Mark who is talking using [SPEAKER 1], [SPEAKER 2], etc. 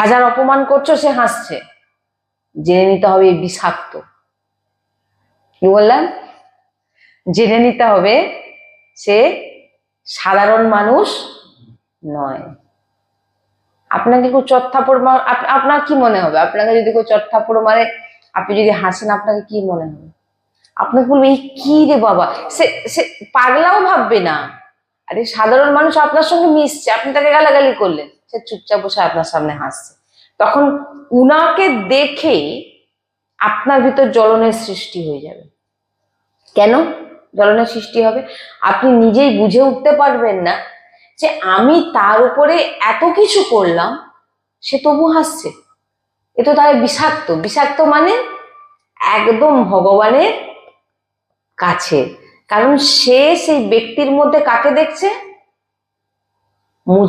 [SPEAKER 1] হাজার অপমান করছো, সে হাসছে, জেনে নিতে হবে বিষাক্ত। কি বললাম? জেনে নিতে হবে সে সাধারণ মানুষ নয়। আপনাকে কেউ চটথাপ্পড় মার, আপনার কি মনে হবে? আপনাকে যদি কেউ চটথাপ্পড় মারে, আপনি যদি হাসেন, আপনাকে কি মনে হবে? আপনাকে বলবে এই কি রে বাবা, সে সে পাগলাও ভাববে না। আরে সাধারণ মানুষ আপনার সঙ্গে মিশছে, আপনি তাকে গালাগালি করলেন, সে চুপচাপ বসে আপনার সামনে হাসছে। তখন উনাকে দেখে আপনার ভিতর জ্বলনের সৃষ্টি হয়ে যাবে। কেন জ্বলনের সৃষ্টি হবে? আপনি নিজেই বুঝে উঠতে পারবেন না যে আমি তার উপরে এত কিছু করলাম, সে তবু হাসছে। এ তো তাহলে বিষাক্ত। বিষাক্ত মানে একদম ভগবানের কাছে। কারণ সে সেই ব্যক্তির মধ্যে কাকে দেখছে?